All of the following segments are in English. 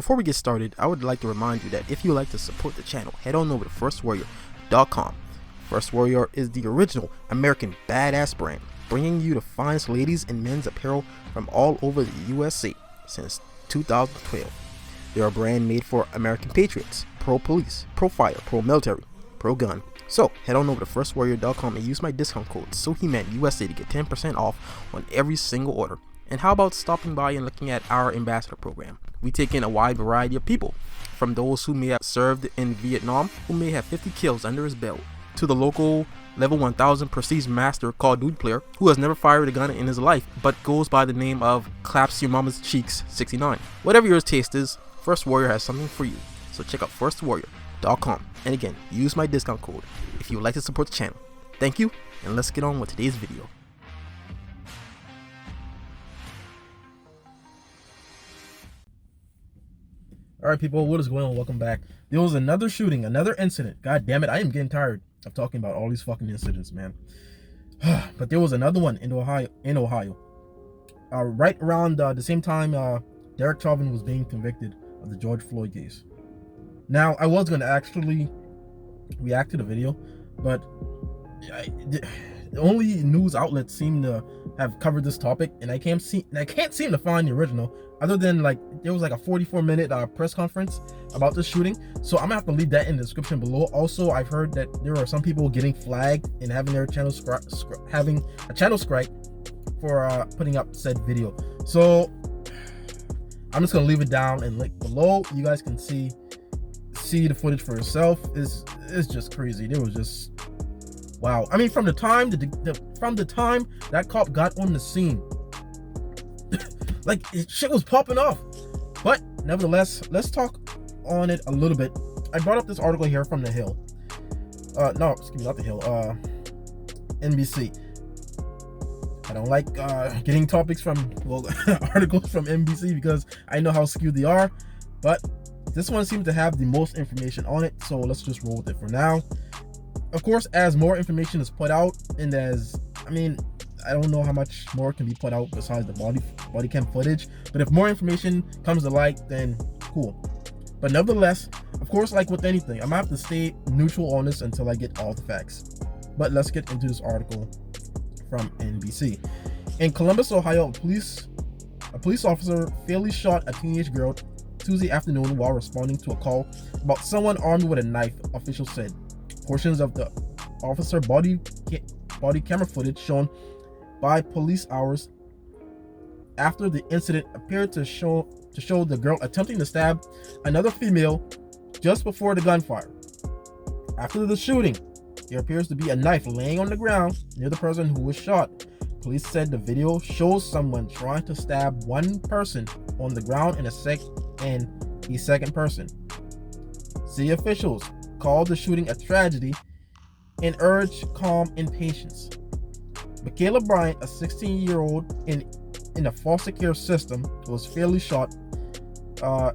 Before we get started, I would like to remind you that if you would like to support the channel, head on over to firstwarrior.com. First Warrior is the original American badass brand, bringing you the finest ladies and men's apparel from all over the USA since 2012. They're a brand made for American patriots, pro-police, pro-fire, pro-military, pro-gun. So head on over to firstwarrior.com and use my discount code SOHIMANUSA to get 10% off on every single order. And how about stopping by and looking at our ambassador program? We take in a wide variety of people, from those who may have served in Vietnam, who may have 50 kills under his belt, to the local level 1000 prestige master Call of Duty player who has never fired a gun in his life but goes by the name of Claps Your Mama's Cheeks 69. Whatever your taste is, First Warrior has something for you. So check out firstwarrior.com, and again, use my discount code if you would like to support the channel. Thank you, and let's get on with today's video. Alright people, what is going on? Welcome back. There was another shooting, another incident. God damn it, I am getting tired of talking about all these fucking incidents, man. But there was another one in Ohio. Right around the same time Derek Chauvin was being convicted of the George Floyd case. Now, I was going to actually react to the video, but the only news outlets seem to have covered this topic, and I can't seem to find the original, other than like there was like a 44-minute press conference about this shooting. So I'm gonna have to leave that in the description below. Also, I've heard that there are some people getting flagged and having their channel having a channel strike for putting up said video. So I'm just gonna leave it down and link below. You guys can see the footage for yourself. It's just crazy. There was just wow. I mean, from the time that cop got on the scene, like shit was popping off. But nevertheless, let's talk on it a little bit. I brought up this article here from The Hill. No, excuse me, not The Hill. NBC. I don't like getting topics from articles from NBC because I know how skewed they are. But this one seems to have the most information on it, so let's just roll with it for now. Of course, as more information is put out, and I don't know how much more can be put out besides the body cam footage, but if more information comes to light, then cool. But nevertheless, of course, like with anything, I'm gonna have to stay neutral on this until I get all the facts. But let's get into this article from NBC. In Columbus, Ohio, a police officer fatally shot a teenage girl Tuesday afternoon while responding to a call about someone armed with a knife, officials said. Portions of the officer body camera footage shown by police hours after the incident appeared to show the girl attempting to stab another female just before the gunfire. After the shooting, there appears to be a knife laying on the ground near the person who was shot. Police said the video shows someone trying to stab one person on the ground and a second person. City officials called the shooting a tragedy and urged calm and patience. Michaela Bryant, a 16-year-old in the foster care system, was fatally shot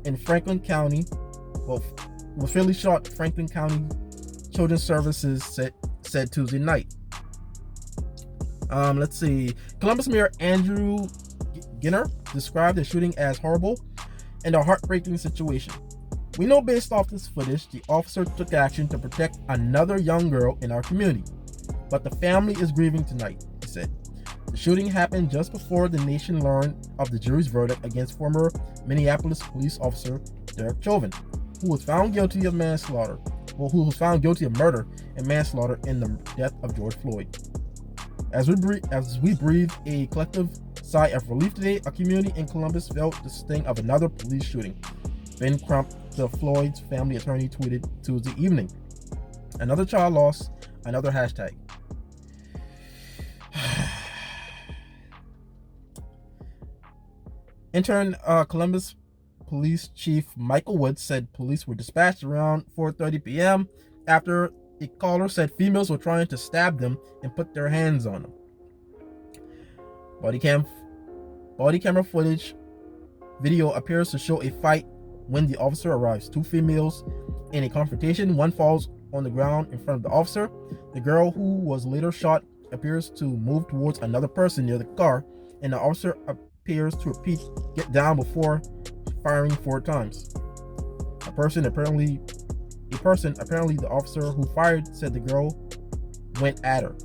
in Franklin County. Franklin County Children's Services said Tuesday night. Let's see. Columbus Mayor Andrew Ginner described the shooting as horrible and a heartbreaking situation. We know based off this footage, the officer took action to protect another young girl in our community, but the family is grieving tonight, he said. The shooting happened just before the nation learned of the jury's verdict against former Minneapolis police officer Derek Chauvin, who was found guilty of murder and manslaughter in the death of George Floyd. As we breathe a collective sigh of relief today, a community in Columbus felt the sting of another police shooting. Ben Crump, the Floyd's family attorney, tweeted Tuesday evening, "Another child lost, another hashtag." Intern Columbus Police Chief Michael Woods said police were dispatched around 4:30 p.m. after a caller said females were trying to stab them and put their hands on them. Body camera footage video appears to show a fight when the officer arrives. Two females in a confrontation. One falls on the ground in front of the officer. The girl who was later shot appears to move towards another person near the car, and the officer appears to repeat, "Get down," before firing 4 times. A person apparently the officer who fired said the girl went at her.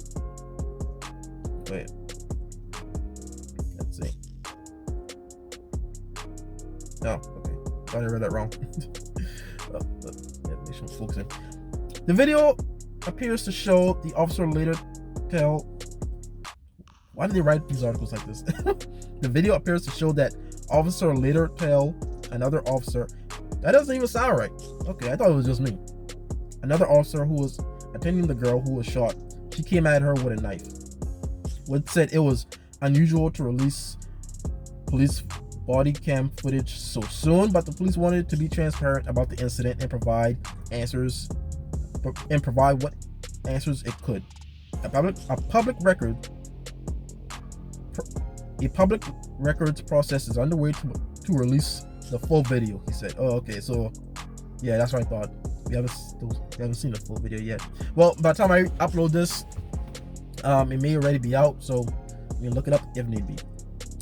Wait. Let's see. No, okay. Thought I read that wrong. Make sure I'm focusing. The video appears to show the officer later tell. Why did they write these articles like this? The video appears to show that officer later tell another officer. That doesn't even sound right. Okay, I thought it was just me. Another officer who was attending the girl who was shot. She came at her with a knife. Wood said it was unusual to release police body cam footage so soon, but the police wanted to be transparent about the incident and provide what answers it could. A public records process is underway to release the full video, he said. Oh, okay, so yeah, that's what I thought. We haven't seen the full video yet. Well, by the time I upload this, it may already be out, so you can look it up if need be.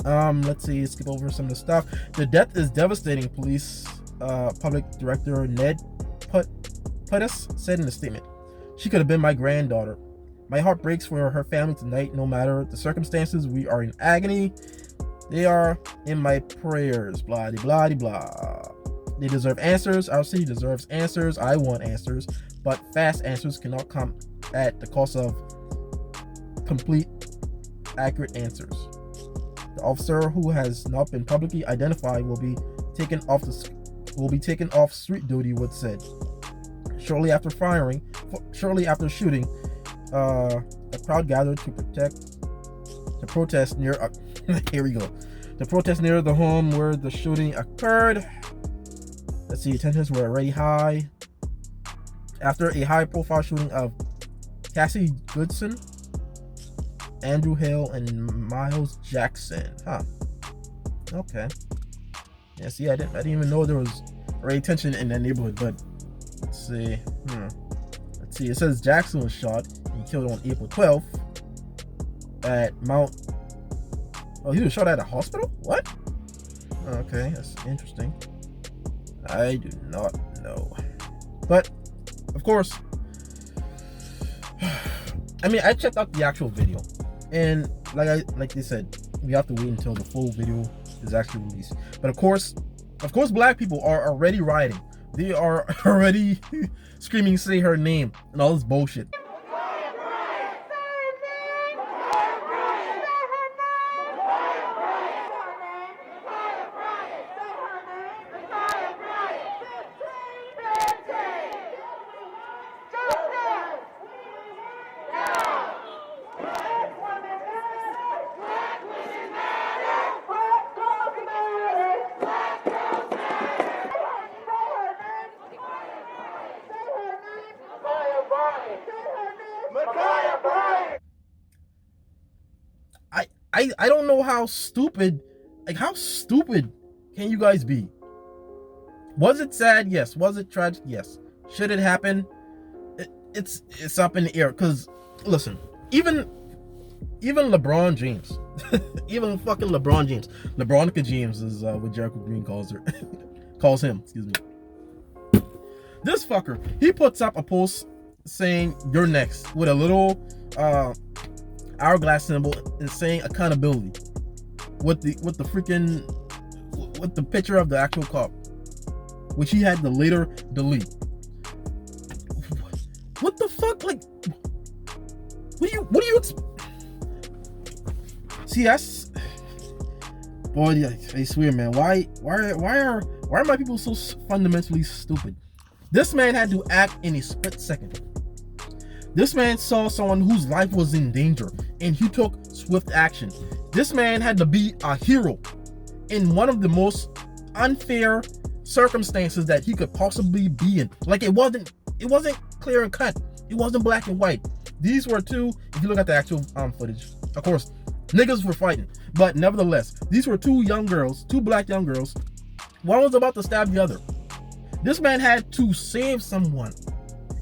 Let's see, skip over some of the stuff. The death is devastating, police public director Ned Puttis said in a statement. She could have been my granddaughter. My heart breaks for her family tonight. No matter the circumstances, we are in agony. They are in my prayers. Blah, blah, blah, blah. They deserve answers. Our city deserves answers. I want answers. But fast answers cannot come at the cost of complete, accurate answers. The officer, who has not been publicly identified, will be taken off street duty, Wood said. Shortly after shooting, a crowd gathered to protest near here we go. The protest near the home where the shooting occurred. Let's see, tensions were already high after a high-profile shooting of Cassie Goodson, Andrew Hale, and Miles Jackson. Huh. Okay. Yeah, see, I didn't even know there was already tension in that neighborhood, but let's see. Let's see. It says Jackson was shot and killed on April 12th at Mount. Oh, he was shot at a hospital? What? Okay, that's interesting. I do not know. But, of course, I mean, I checked out the actual video. And like they said, we have to wait until the full video is actually released. But of course, black people are already rioting. They are already screaming, say her name, and all this bullshit. I don't know how stupid can you guys be? Was it sad? Yes. Was it tragic? Yes. Should it happen? It's up in the air. Cause listen, even LeBron James, even fucking LeBron James, LeBronica James is what Jericho Green calls him. Excuse me. This fucker, he puts up a post saying "you're next" with a little hourglass symbol and saying accountability with the picture of the actual cop, which he had to later delete. What the fuck? Like, what do you see? That's, boy, I swear, man. Why are my people so fundamentally stupid? This man had to act in a split second. This man saw someone whose life was in danger and he took swift action. This man had to be a hero in one of the most unfair circumstances that he could possibly be in. Like, it wasn't clear and cut. It wasn't black and white. These were two, if you look at the actual footage, of course, niggas were fighting. But nevertheless, these were two black young girls. One was about to stab the other. This man had to save someone.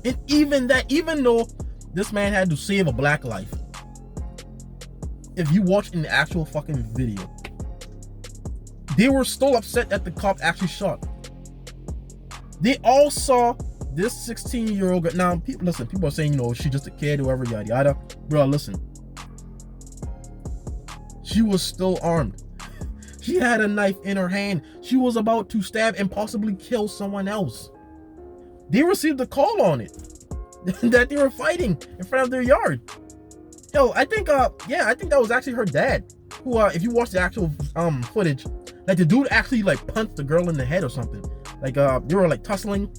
And even though this man had to save a black life, if you watch in the actual fucking video, They were still upset that the cop actually shot. They all saw this 16-year-old girl. Now, people are saying, she's just a kid, whoever, yada yada. Bro, listen. She was still armed. She had a knife in her hand. She was about to stab and possibly kill someone else. They received a call on it that they were fighting in front of their yard. Yo, I think that was actually her dad. Who, if you watch the actual footage, like the dude actually like punched the girl in the head or something. Like they were like tussling,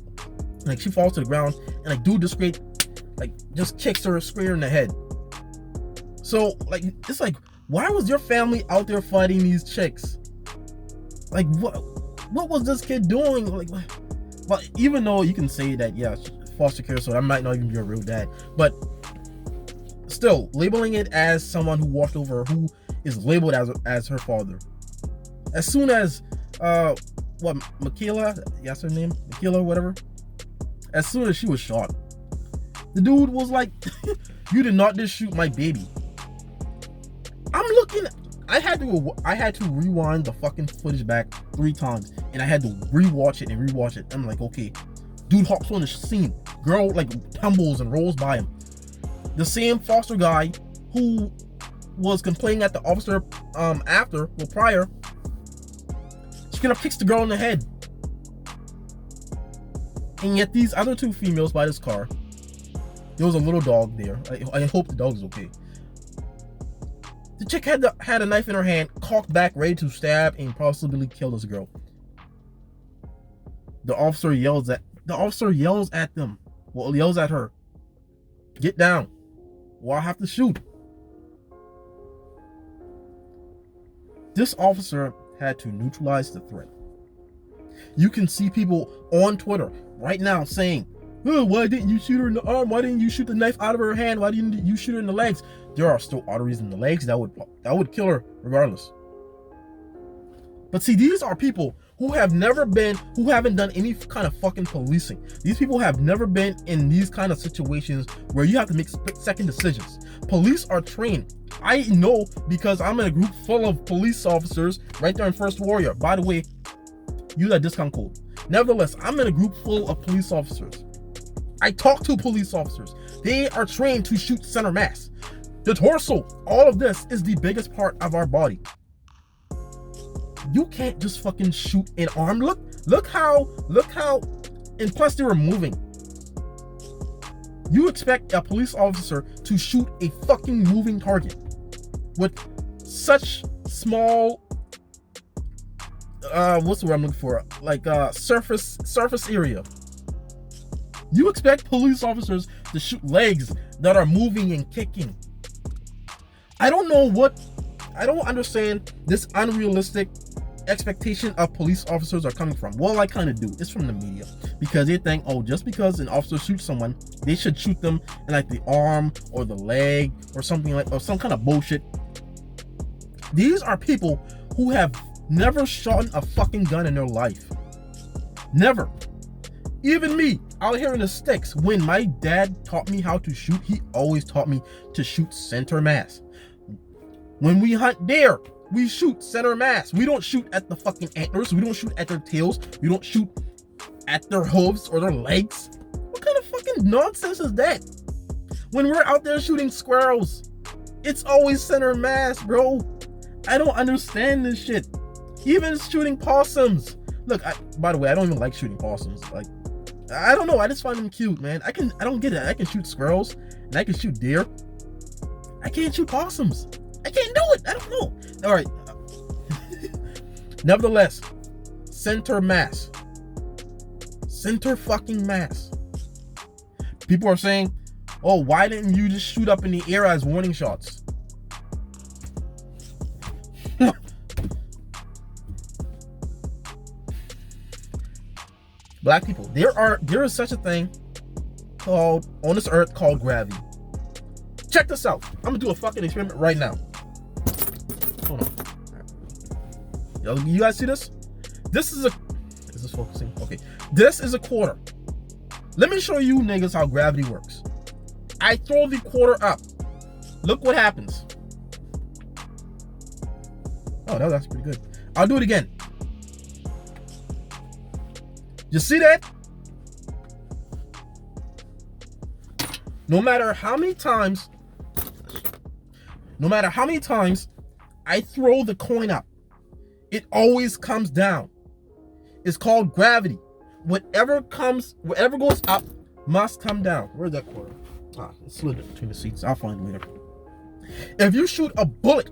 like she falls to the ground, and like dude just just kicks her square in the head. So like it's like, why was your family out there fighting these chicks? Like what was this kid doing? Like, well, even though you can say that, yeah, foster care, so that might not even be a real dad, but still labeling it as someone who walked over, who is labeled as her father. As soon as Michaela, that's her name, Michaela, whatever. As soon as she was shot, the dude was like, "You did not just shoot my baby." I had to rewind the fucking footage back 3 times, and I had to rewatch it. I'm like, okay, dude hops on the scene, girl like tumbles and rolls by him. The same foster guy who was complaining at the officer prior, she gonna kicks the girl in the head. And yet these other 2 females by this car, there was a little dog there. I hope the dog is okay. The chick had a knife in her hand, cocked back, ready to stab and possibly kill this girl. The officer yells at them. Well, yells at her, "Get down, or I have to shoot." This officer had to neutralize the threat. You can see people on Twitter right now saying, "Oh, why didn't you shoot her in the arm? Why didn't you shoot the knife out of her hand? Why didn't you shoot her in the legs?" There are still arteries in the legs that would kill her regardless. But see, these are people who haven't done any kind of fucking policing. These people have never been in these kind of situations where you have to make split-second decisions. Police are trained. I know because I'm in a group full of police officers right there in First Warrior. By the way, use that discount code. Nevertheless, I'm in a group full of police officers. I talk to police officers. They are trained to shoot center mass. The torso, all of this is the biggest part of our body. You can't just fucking shoot an arm. Look how, and plus they were moving. You expect a police officer to shoot a fucking moving target with such small, what's the word I'm looking for? Like surface area. You expect police officers to shoot legs that are moving and kicking. I don't understand this unrealistic expectation of police officers are coming from. Well, I kind of do. It's from the media, because they think, oh, just because an officer shoots someone, they should shoot them in like the arm or the leg or something or some kind of bullshit. These are people who have never shot a fucking gun in their life. Never. Even me, out here in the sticks, when my dad taught me how to shoot, he always taught me to shoot center mass. When we hunt deer, we shoot center mass. We don't shoot at the fucking antlers. We don't shoot at their tails. We don't shoot at their hooves or their legs. What kind of fucking nonsense is that? When we're out there shooting squirrels, it's always center mass, bro. I don't understand this shit. Even shooting possums. Look, by the way, I don't even like shooting possums. Like, I don't know. I just find them cute, man. I don't get it. I can shoot squirrels and I can shoot deer. I can't shoot possums. I can't do it. I don't know. All right. Nevertheless, center mass. Center fucking mass. People are saying, oh, why didn't you just shoot up in the air as warning shots? Black people, there is such a thing on this earth called gravity. Check this out. I'm gonna do a fucking experiment right now. Hold on. You guys see this? Is this focusing? Okay. This is a quarter. Let me show you niggas how gravity works. I throw the quarter up. Look what happens. Oh, that's pretty good. I'll do it again. You see that? No matter how many times I throw the coin up, it always comes down. It's called gravity. Whatever goes up must come down. Where's that quarter? It slid between the seats. I'll find it later. If you shoot a bullet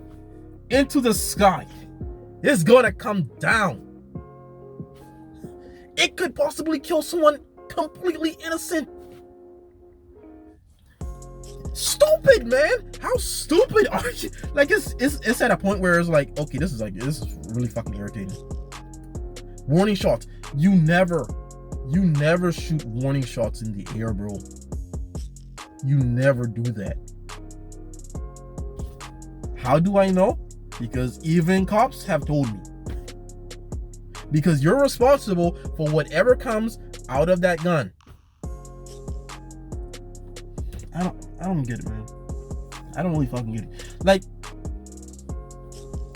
into the sky, it's gonna come down. It could possibly kill someone completely innocent. Stupid, man. How stupid are you? Like, it's at a point where it's like, okay, this is really fucking irritating. Warning shots. You never shoot warning shots in the air, bro. You never do that. How do I know? Because even cops have told me. Because you're responsible for whatever comes out of that gun. I don't get it, man. I don't really fucking get it. Like,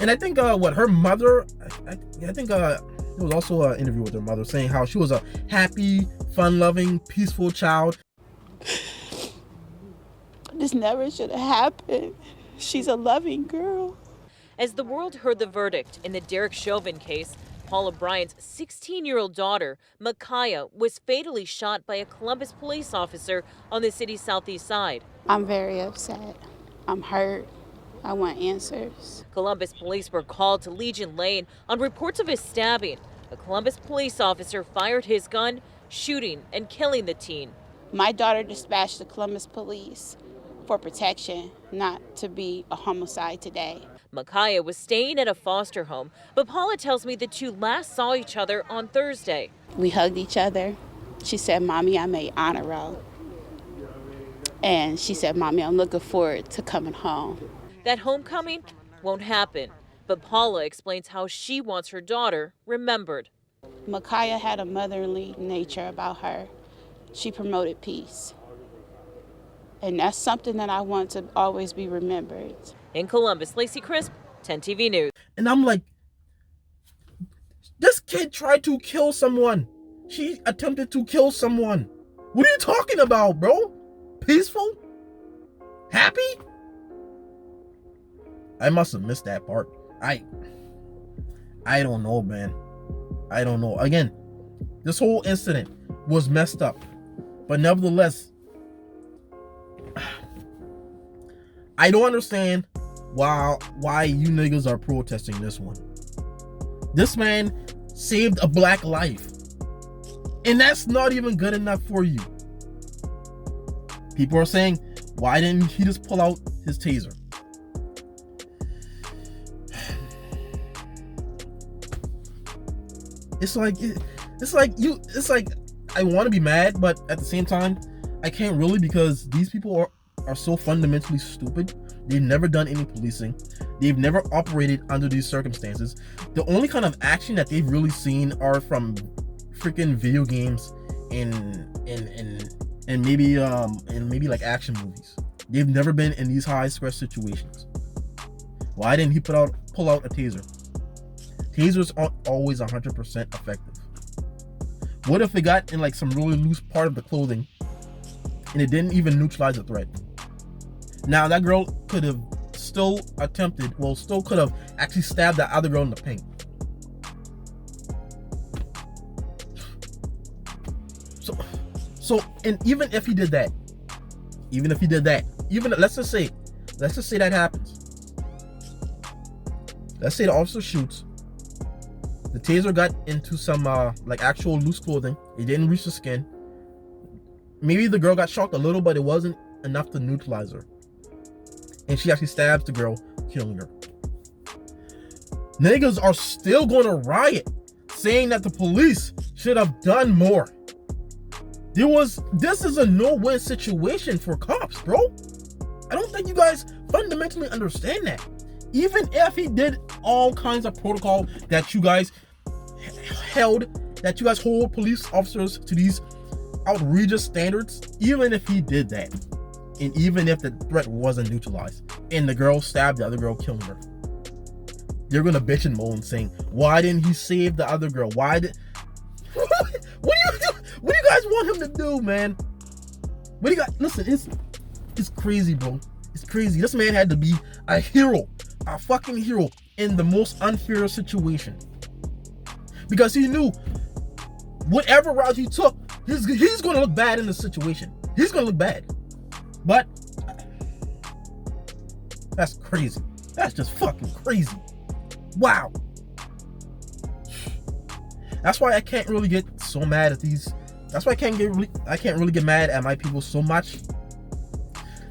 and I think her mother, I think there was also an interview with her mother saying how she was a happy, fun-loving, peaceful child. This never should have happened. She's a loving girl. As the world heard the verdict in the Derek Chauvin case, Paula Bryant's 16-year-old daughter, Micaiah, was fatally shot by a Columbus police officer on the city's southeast side. I'm very upset. I'm hurt. I want answers. Columbus police were called to Legion Lane on reports of a stabbing. A Columbus police officer fired his gun, shooting and killing the teen. My daughter dispatched the Columbus police for protection, not to be a homicide today. Micaiah was staying at a foster home, but Paula tells me the two last saw each other on Thursday. We hugged each other. She said, "Mommy, I made honor roll." And she said, "Mommy, I'm looking forward to coming home." That homecoming won't happen, but Paula explains how she wants her daughter remembered. Micaiah had a motherly nature about her. She promoted peace. And that's something that I want to always be remembered. In Columbus, Lacey Crisp, 10 TV News. And I'm like, this kid tried to kill someone. She attempted to kill someone. What are you talking about, bro? Peaceful? Happy? I must have missed that part. I don't know, man. I don't know. Again, this whole incident was messed up. But nevertheless, I don't understand why you niggas are protesting this one. This man saved a black life. And that's not even good enough for you. People are saying, why didn't he just pull out his taser? It's like I want to be mad, but at the same time, I can't really, because these people are so fundamentally stupid. They've never done any policing. They've never operated under these circumstances. The only kind of action that they've really seen are from freaking video games and maybe like action movies. They've never been in these high stress situations. Why didn't he pull out a taser? Tasers aren't always 100% effective. What if it got in like some really loose part of the clothing and it didn't even neutralize the threat? Now that girl could have still could have actually stabbed that other girl in the paint. So, and even if he did that, let's just say that happens. Let's say the officer shoots. The taser got into some like actual loose clothing. It didn't reach the skin. Maybe the girl got shocked a little, but it wasn't enough to neutralize her. And she actually stabs the girl, killing her. Niggas are still going to riot, saying that the police should have done more. This is a no-win situation for cops, bro. I don't think you guys fundamentally understand that. Even if he did all kinds of protocol that you guys hold police officers to these outrageous standards, even if he did that, and even if the threat wasn't neutralized, and the girl stabbed the other girl, killing her, they're gonna bitch and moan saying, why didn't he save the other girl? What are you guys want him to do, man? What do you got? Listen, it's crazy, bro. It's crazy. This man had to be a hero, a fucking hero in the most unfair situation. Because he knew whatever route he took, he's going to look bad in the situation. He's going to look bad. But that's crazy. That's just fucking crazy. Wow. That's why I can't really get so mad at these. That's why I can't really get mad at my people so much.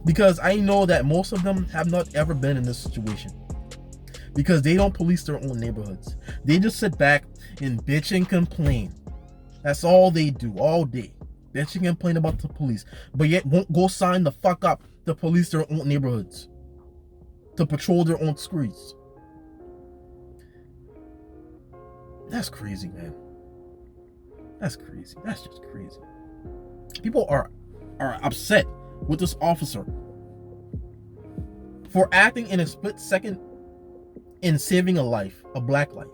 Because I know that most of them have not ever been in this situation. Because they don't police their own neighborhoods. They just sit back and bitch and complain. That's all they do all day. Bitch and complain about the police. But yet won't go sign the fuck up to police their own neighborhoods. To patrol their own streets. That's crazy, man. That's crazy. That's just crazy. People are upset with this officer for acting in a split second in saving a life, a black life.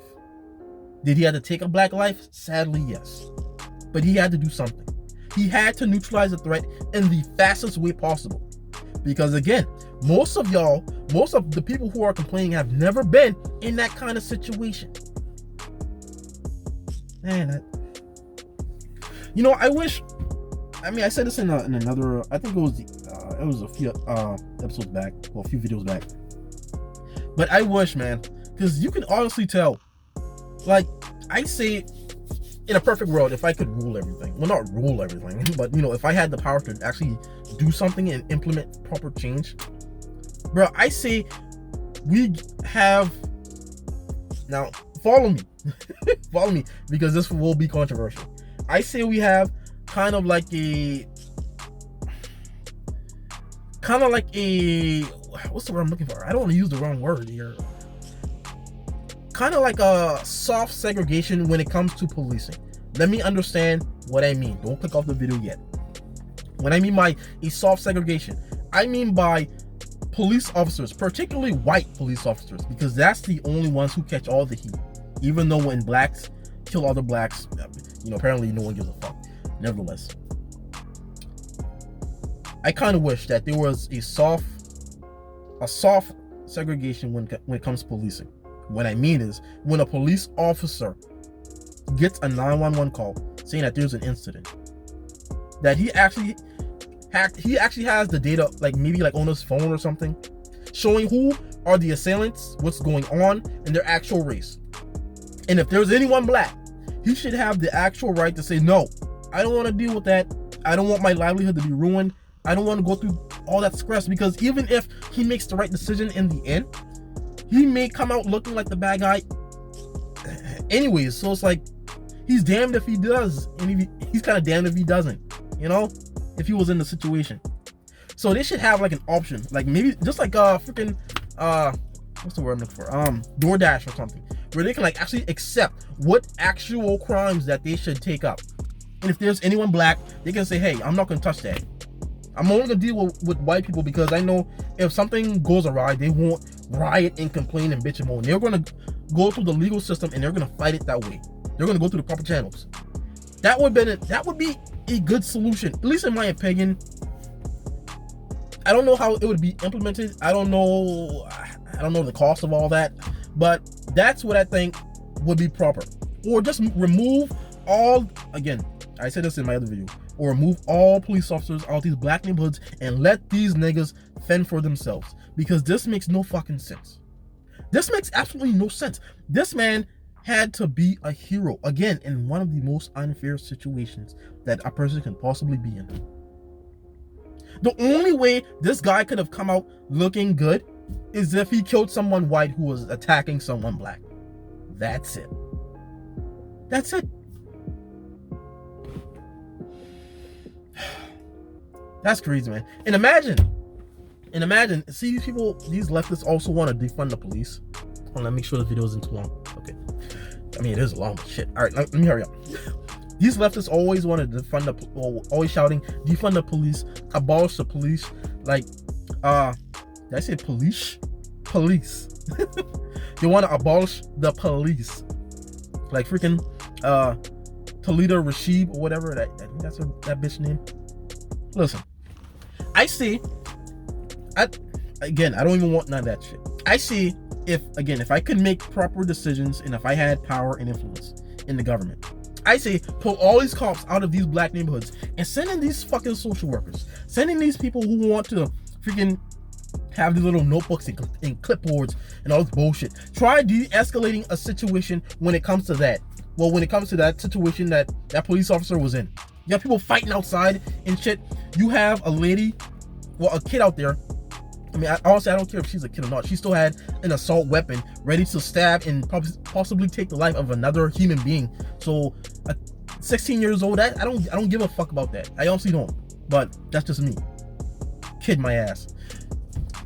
Did he have to take a black life? Sadly, yes. But he had to do something. He had to neutralize the threat in the fastest way possible. Because again, most of the people who are complaining have never been in that kind of situation. Man, I wish. I mean, I said this in another. I think it was a few episodes back, or a few videos back. But I wish, man, because you can honestly tell. Like, I say, in a perfect world, if I could rule everything, well, not rule everything, but if I had the power to actually do something and implement proper change, bro, I say we have. Now, follow me. Follow me, because this will be controversial. I say we have kind of like a what's the word I'm looking for? I don't want to use the wrong word here. Kind of like a soft segregation when it comes to policing. Let me understand what I mean. Don't click off the video yet. When I mean by a soft segregation, I mean by police officers, particularly white police officers, because that's the only ones who catch all the heat. Even though when blacks kill other blacks, apparently no one gives a fuck. Nevertheless, I kind of wish that there was a soft segregation when it comes to policing. What I mean is, when a police officer gets a 911 call saying that there's an incident, that he actually has the data, like maybe like on his phone or something, showing who are the assailants, what's going on, and their actual race. And if there's anyone black, he should have the actual right to say, no, I don't want to deal with that. I don't want my livelihood to be ruined. I don't want to go through all that stress, because even if he makes the right decision in the end, he may come out looking like the bad guy anyways. So it's like, he's damned if he does, and he's kind of damned if he doesn't, if he was in the situation. So they should have like an option, like maybe just like freaking what's the word I'm looking for? DoorDash or something, where they can like actually accept what actual crimes that they should take up. And if there's anyone black, they can say, hey, I'm not gonna touch that. I'm only gonna deal with white people, because I know if something goes awry, they won't riot and complain and bitch and moan. They're gonna go through the legal system and they're gonna fight it that way. They're gonna go through the proper channels. That would be a good solution, at least in my opinion. I don't know how it would be implemented. I don't know the cost of all that, but that's what I think would be proper. Or just remove all, again, I said this in my other video, or remove all police officers out of these black neighborhoods and let these niggas fend for themselves. Because this makes no fucking sense. This makes absolutely no sense. This man had to be a hero, again, in one of the most unfair situations that a person can possibly be in. The only way this guy could have come out looking good is if he killed someone white who was attacking someone black. That's it. That's it. That's crazy, man. And imagine, see, these people, these leftists also want to defund the police. Hold on, let me make sure the video isn't too long. Okay. I mean, it is long, but shit. All right, let me hurry up. These leftists always want to always shouting, defund the police, abolish the police. Like, did I say police? Police. They want to abolish the police. Like freaking, Talita Rashid or whatever. I think that's that bitch name. Listen, I see. I don't even want none of that shit. I see if I could make proper decisions and if I had power and influence in the government, I say pull all these cops out of these black neighborhoods and send in these fucking social workers, send in these people who want to freaking have these little notebooks and clipboards and all this bullshit. Try de-escalating a situation when it comes to that. Well, when it comes to that situation that police officer was in, you have people fighting outside and shit. You have a kid out there. I mean, honestly, I don't care if she's a kid or not. She still had an assault weapon ready to stab and possibly take the life of another human being. So, 16 years old, I don't give a fuck about that. I honestly don't. But that's just me. Kid my ass.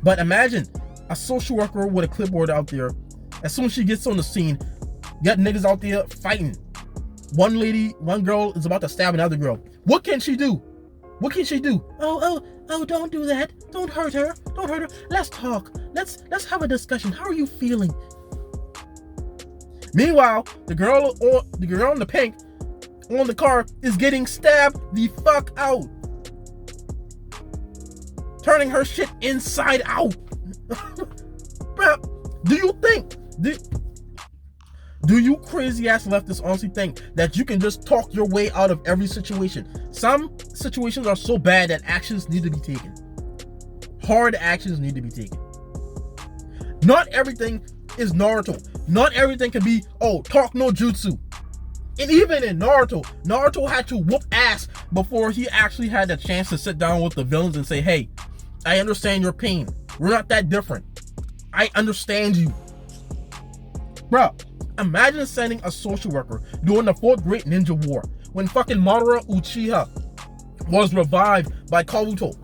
But imagine a social worker with a clipboard out there. As soon as she gets on the scene, got niggas out there fighting. One girl is about to stab another girl. What can she do? What can she do? Oh, don't do that. Don't hurt her. Don't hurt her. Let's talk. Let's have a discussion. How are you feeling? Meanwhile, the girl in the pink on the car is getting stabbed the fuck out. Turning her shit inside out. Bruh, do you crazy ass leftists honestly think that you can just talk your way out of every situation? Some situations are so bad that actions need to be taken. Hard actions need to be taken. Not everything is Naruto. Not everything can be, talk no jutsu. And even in Naruto had to whoop ass before he actually had the chance to sit down with the villains and say, hey, I understand your pain. We're not that different. I understand you. Bruh, imagine sending a social worker during the 4th Great Ninja War when fucking Madara Uchiha was revived by Kabuto.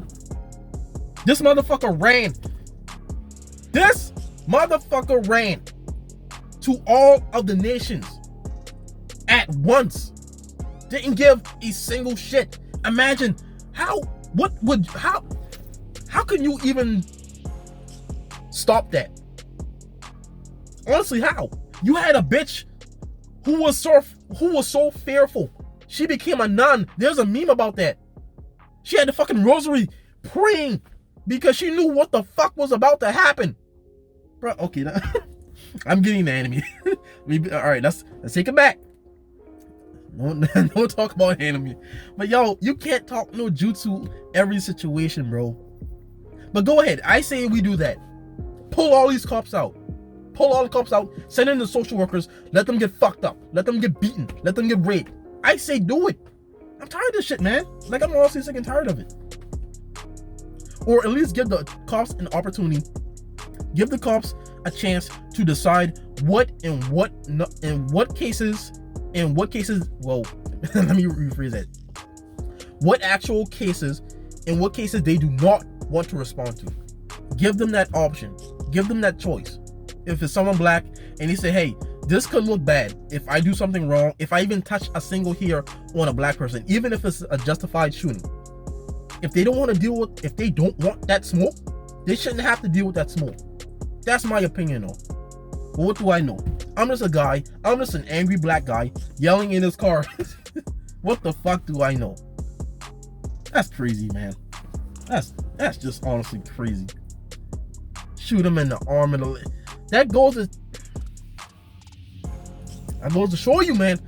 This motherfucker ran. This motherfucker ran to all of the nations at once. Didn't give a single shit. Imagine how can you even stop that? Honestly, how? You had a bitch who was so fearful. She became a nun. There's a meme about that. She had the fucking rosary praying because she knew what the fuck was about to happen. Bro, okay, I'm getting the anime. All right, let's take it back. No talk about anime. But yo, you can't talk no jutsu every situation, bro. But go ahead. I say we do that. Pull all these cops out. Pull all the cops out. Send in the social workers. Let them get fucked up. Let them get beaten. Let them get raped. I say do it. I'm tired of this shit, man. Like, I'm honestly sick and tired of it. Or at least give the cops an opportunity. Give the cops a chance to decide what cases, well, let me rephrase that. What actual cases, in what cases they do not want to respond to. Give them that option. Give them that choice. If it's someone black and they say, hey, this could look bad if I do something wrong, if I even touch a single hair on a black person, even if it's a justified shooting. If they don't want that smoke, they shouldn't have to deal with that smoke. That's my opinion though. But what do I know? I'm just an angry black guy yelling in his car. What the fuck do I know? That's crazy, man. That's just honestly crazy. Shoot him in the arm and the leg. That goes to show you, man.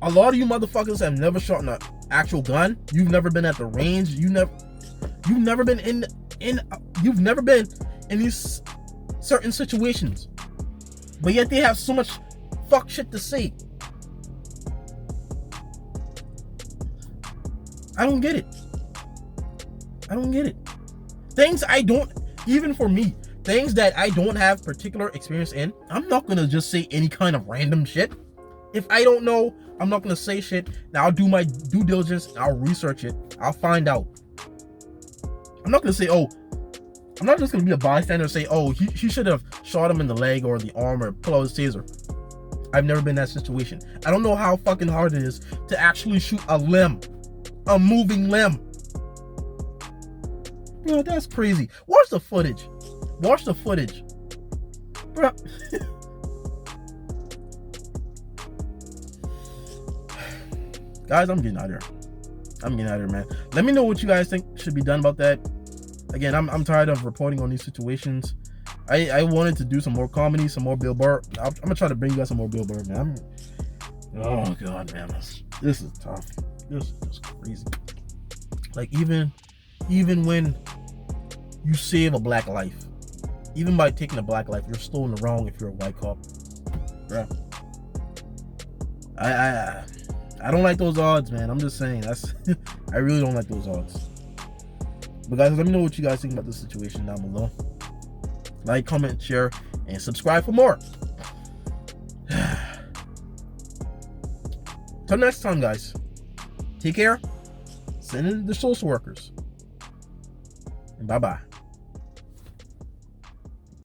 A lot of you motherfuckers have never shot an actual gun. You've never been at the range. You've never been in these certain situations. But yet they have so much fuck shit to say. I don't get it. Things that I don't have particular experience in, I'm not gonna just say any kind of random shit. If I don't know, I'm not gonna say shit. Now I'll do my due diligence, I'll research it, I'll find out. I'm not gonna say, I'm not just gonna be a bystander and say, he should have shot him in the leg or the arm or pull out his taser. I've never been in that situation. I don't know how fucking hard it is to actually shoot a moving limb. Bro, that's crazy. Watch the footage. Bro. Guys, I'm getting out of here. I'm getting out of here, man. Let me know what you guys think should be done about that. Again, I'm tired of reporting on these situations. I wanted to do some more comedy, some more Bill Burr. I'm gonna try to bring you guys some more Bill Burr, man. Oh god, man, this is tough. This is just crazy. Like even when you save a black life, even by taking a black life, you're still in the wrong if you're a white cop, bruh. I don't like those odds, man. I'm just saying I really don't like those odds. But guys, let me know what you guys think about this situation down below. Like, comment, share, and subscribe for more. Till next time, guys. Take care. Send in the social workers. And bye-bye.